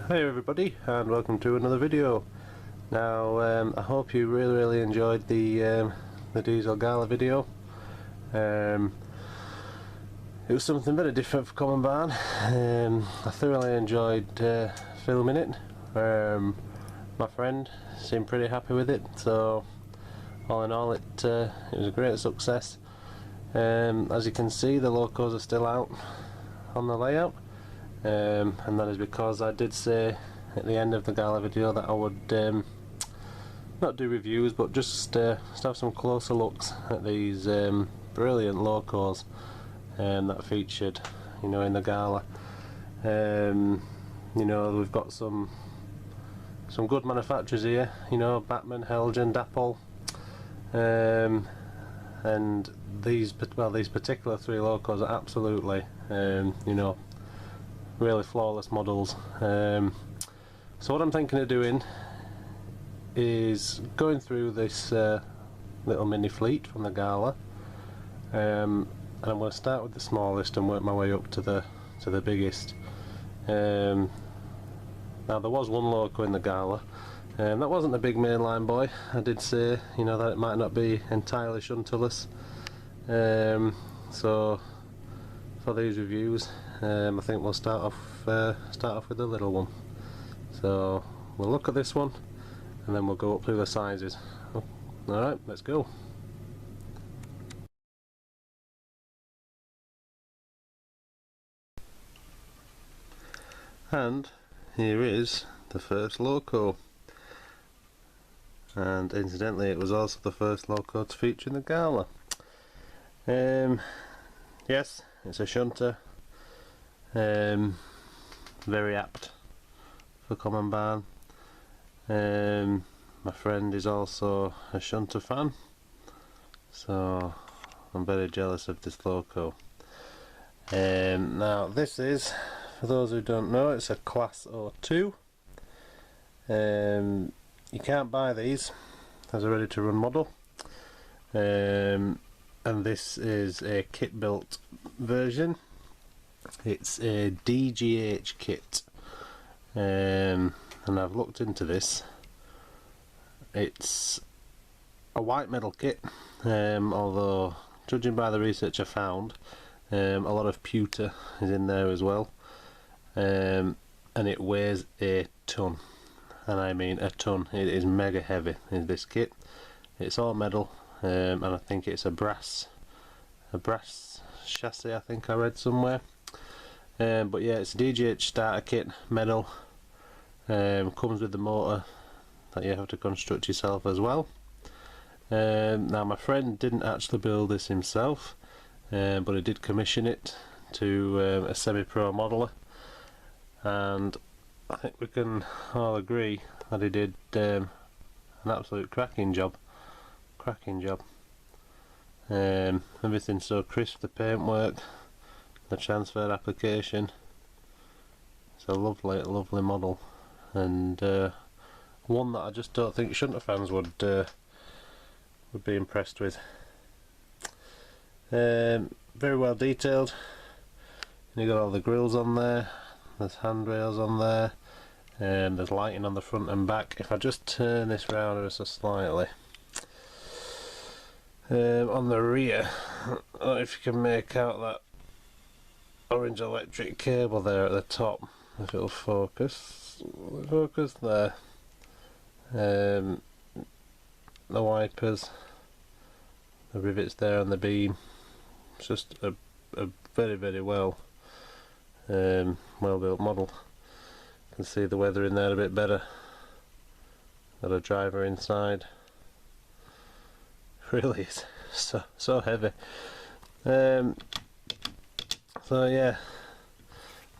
Hi everybody, and welcome to another video. Now I hope you really enjoyed the Diesel Gala video. It was something very different for Bachmann. I thoroughly enjoyed filming it. My friend seemed pretty happy with it, so all in all it was a great success. As you can see, the locos are still out on the layout. And that is because I did say at the end of the Gala video that I would not do reviews but just have some closer looks at these brilliant locos that featured, in the Gala. We've got some good manufacturers here, Bachmann, Heljan, Dapol, and these particular three locos are absolutely really flawless models. So what I'm thinking of doing is going through this little mini fleet from the Gala, and I'm going to start with the smallest and work my way up to the biggest. Now there was one loco in the Gala, that wasn't a big mainline boy. I did say that it might not be entirely shunterless, so for these reviews I think we'll start off with the little one. So we'll look at this one and then we'll go up through the sizes. Alright, let's go. And here is the first loco, and incidentally it was also the first loco to feature in the Gala. Yes, it's a shunter, very apt for Bachmann. My friend is also a shunter fan, so I'm very jealous of this loco. Now this is, for those who don't know, it's a Class 02. You can't buy these as a ready to run model, and this is a kit built version. It's a DGH kit, and I've looked into this. It's a white metal kit, although judging by the research I found, a lot of pewter is in there as well, and it weighs a ton, and I mean a ton. It is mega heavy in this kit. It's all metal, and I think it's a brass chassis, I think I read somewhere. But yeah, it's a DGH starter kit, metal, comes with the motor that you have to construct yourself as well. Now my friend didn't actually build this himself, but he did commission it to a semi-pro modeler, and I think we can all agree that he did an absolute cracking job. Everything's so crisp, the paintwork, the transfer application. It's a lovely model, and one that I just don't think shunter fans would be impressed with. Very well detailed. You got all the grills on there, there's handrails on there, and there's lighting on the front and back. If I just turn this round ever so slightly, on the rear, I don't know if you can make out that orange electric cable there at the top, if it'll focus there. The wipers, the rivets there on the beam. It's just a very well built model. You can see the weather in there a bit better. Got a driver inside. Really is so heavy. So yeah,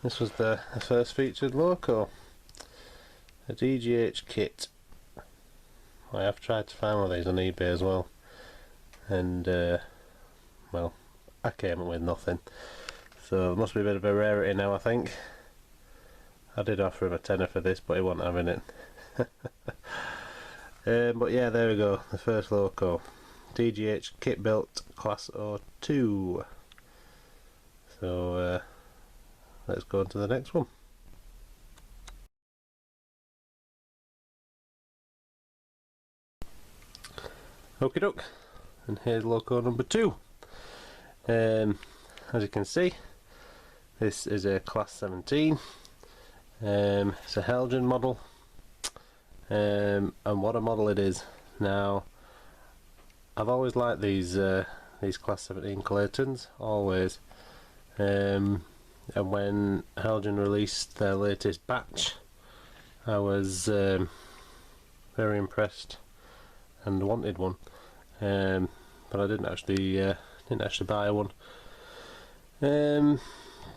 this was the first featured loco, a DGH kit. I have tried to find one of these on eBay as well, and well, I came up with nothing, so it must be a bit of a rarity now, I think. I did offer him a tenner for this, but he wasn't having it. But yeah, there we go, the first loco, DGH kit built Class 02. So let's go on to the next one. Okie doke, and here's loco number 2. As you can see, this is a class 17. It's a Heljan model, and what a model it is. Now, I've always liked these class 17 Claytons, always. And when Heljan released their latest batch, I was very impressed and wanted one, but I didn't actually buy one.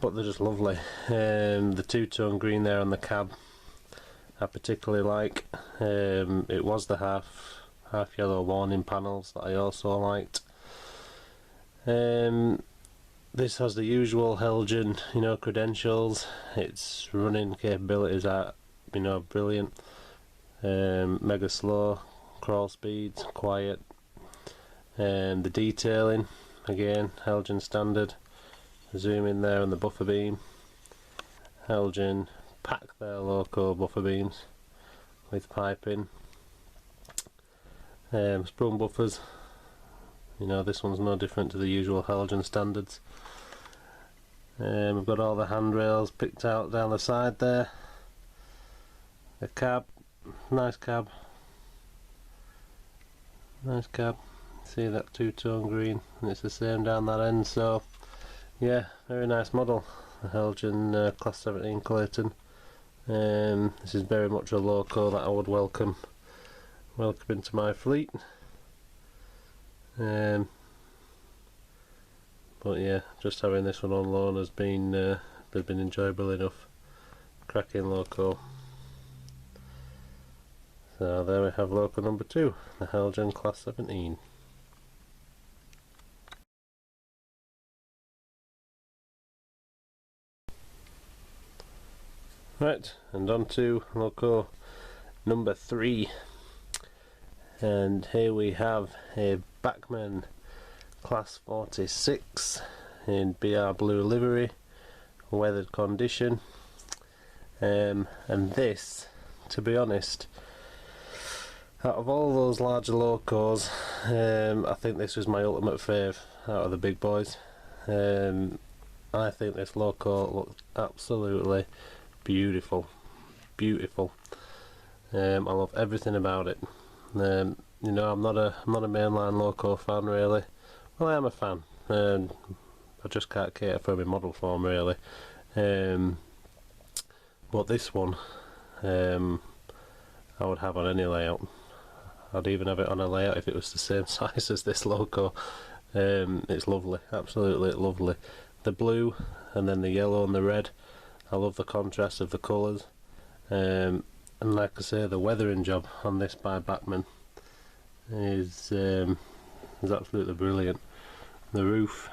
But they're just lovely. The two-tone green there on the cab, I particularly like. It was the half yellow warning panels that I also liked. This has the usual Heljan, credentials. Its running capabilities are, brilliant. Mega slow, crawl speeds, quiet. The detailing, again, Heljan standard. Zoom in there on the buffer beam. Heljan pack their loco buffer beams with piping. Sprung buffers. This one's no different to the usual Heljan standards. We've got all the handrails picked out down the side there. The cab, nice cab. Nice cab. See that two-tone green, and it's the same down that end. So yeah, very nice model, the Heljan class 17 Clayton. This is very much a loco that I would welcome into my fleet. But yeah, just having this one on loan has been enjoyable enough. Cracking loco. So there we have loco number 2, the Heljan class 17. Right, and on to loco number 3, and here we have a Bachmann class 46 in BR blue livery, weathered condition, and this, to be honest, out of all those larger locos, I think this was my ultimate fave out of the big boys. I think this loco looked absolutely beautiful. I love everything about it. I'm not a mainline loco fan really. Well, I am a fan. I just can't cater for my model form really. But this one, I would have on any layout. I'd even have it on a layout if it was the same size as this loco. It's lovely, absolutely lovely. The blue and then the yellow and the red. I love the contrast of the colours, and like I say, the weathering job on this by Bachmann is absolutely brilliant. The roof,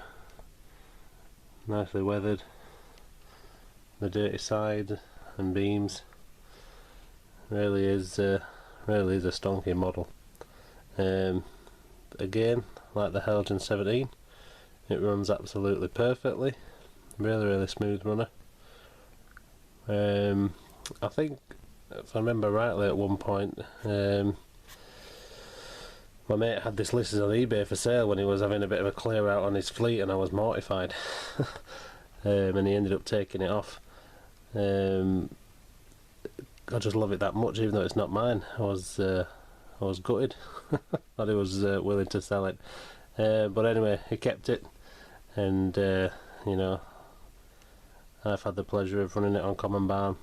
nicely weathered. The dirty side and beams, really is a stonky model. Again, like the Heljan 17, it runs absolutely perfectly. Really smooth runner. I think, if I remember rightly, at one point my mate had this listed on eBay for sale when he was having a bit of a clear out on his fleet, and I was mortified. And he ended up taking it off. I just love it that much, even though it's not mine. I was gutted that he was willing to sell it, but anyway, he kept it, and I've had the pleasure of running it on Common Barn.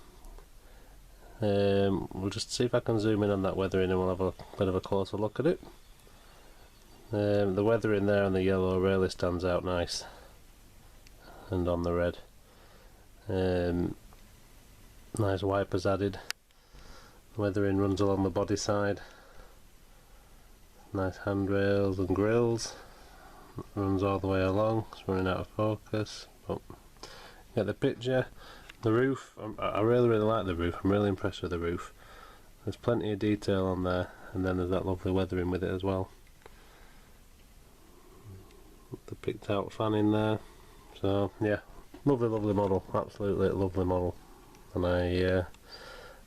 We'll just see if I can zoom in on that weathering and we'll have a bit of a closer look at it. The weathering there on the yellow really stands out nice, and on the red. Nice wipers added. Weathering runs along the body side. Nice handrails and grills. Runs all the way along. It's running out of focus, but get the picture. The roof, I really like the roof. I'm really impressed with the roof. There's plenty of detail on there, and then there's that lovely weathering with it as well. The picked out fan in there. So yeah, lovely model, absolutely lovely model. And I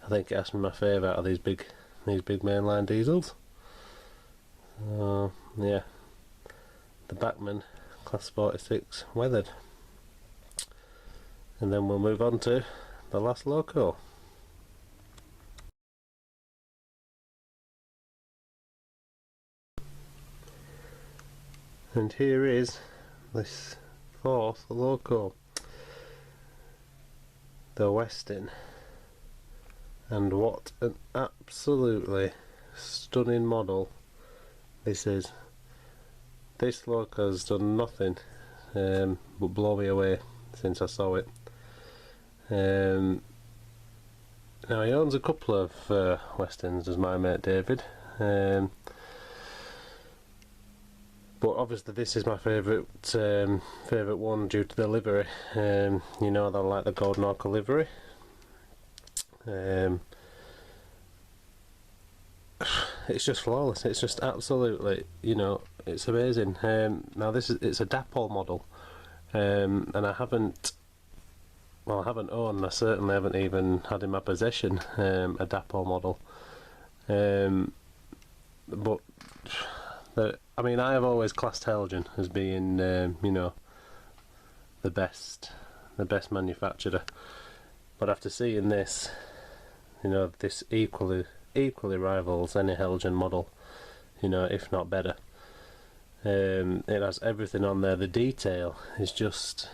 think it has to be my favourite out of these big mainline diesels. Yeah, the Bachmann Class 46 weathered. And then we'll move on to the last loco. And here is this fourth loco, the Westin. And what an absolutely stunning model this is. This loco has done nothing but blow me away since I saw it. Now he owns a couple of Westins, does my mate David, but obviously this is my favourite one due to the livery. You know that I like the golden ochre livery. It's just flawless. It's just absolutely, you know, it's amazing. Now it's a Dapol model, and I haven't owned, I certainly haven't even had in my possession a Dapol model. But I mean, I have always classed Heljan as being, you know, the best manufacturer. But after seeing this, you know, this equally rivals any Heljan model, you know, if not better. It has everything on there. The detail is just,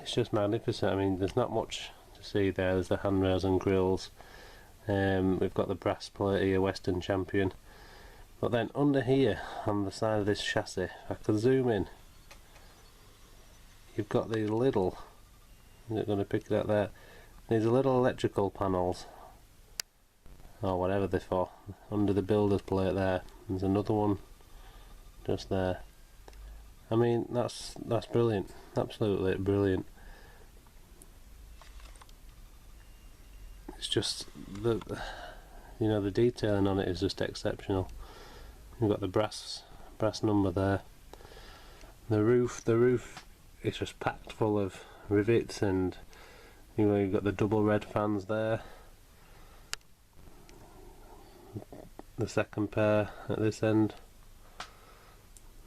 it's just magnificent. I mean, there's not much to see there. There's the handrails and grills. We've got the brass plate here, Western Champion. But then under here, on the side of this chassis, I can zoom in. You've got these little, I'm not going to pick it up there, these little electrical panels, or whatever they're for, under the builder's plate there. There's another one just there. I mean, that's brilliant, absolutely brilliant. It's just the detailing on it is just exceptional. You've got the brass number there. The roof is just packed full of rivets, and you've got the double red fans there. The second pair at this end.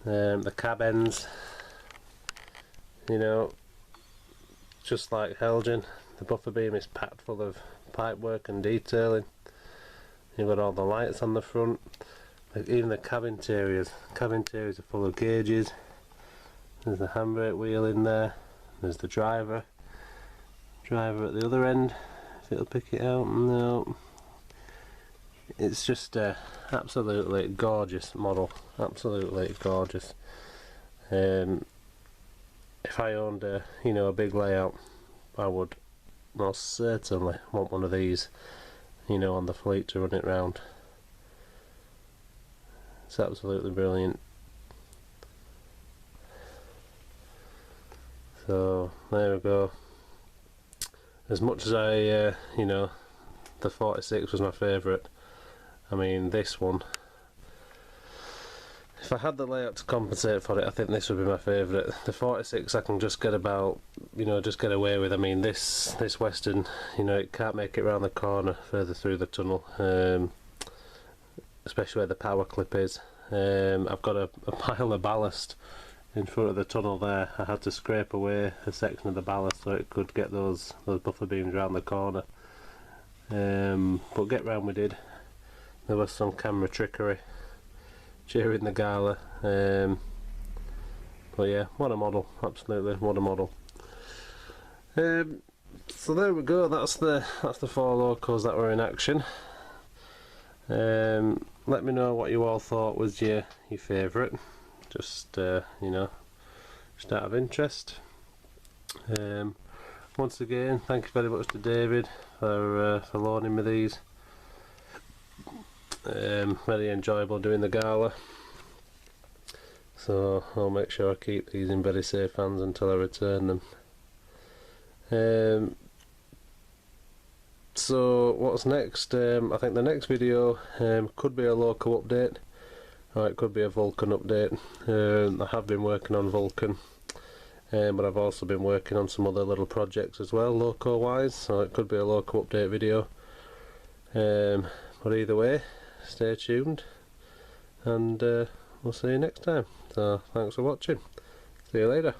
The cab ends, you know, just like Heljan. The buffer beam is packed full of pipework and detailing. You've got all the lights on the front. Like even the cab interiors are full of gauges. There's the handbrake wheel in there. There's the driver at the other end, if it'll pick it out. No, it's just a absolutely gorgeous model, absolutely gorgeous. If I owned a big layout, I would most certainly want one of these, you know, on the fleet to run it round. It's absolutely brilliant. So there we go. As much as I, you know, the 46 was my favourite, I mean this one, if I had the layout to compensate for it, I think this would be my favourite. The 46 I can just get about, you know, just get away with. I mean this Western, you know, it can't make it round the corner further through the tunnel, especially where the power clip is. I've got a pile of ballast in front of the tunnel there. I had to scrape away a section of the ballast so it could get those buffer beams round the corner. But get round we did. There was some camera trickery during the gala. But yeah, what a model, absolutely, what a model. So there we go, that's the 4 locos that were in action. Let me know what you all thought was your favourite, just you know, just out of interest. Once again, thank you very much to David for loaning me these. Very enjoyable doing the gala, so I'll make sure I keep these in very safe hands until I return them. So what's next? I think the next video could be a local update, or it could be a Vulcan update. I have been working on Vulcan, but I've also been working on some other little projects as well, loco wise, so it could be a local update video. But either way, stay tuned, and we'll see you next time. So thanks for watching. See you later.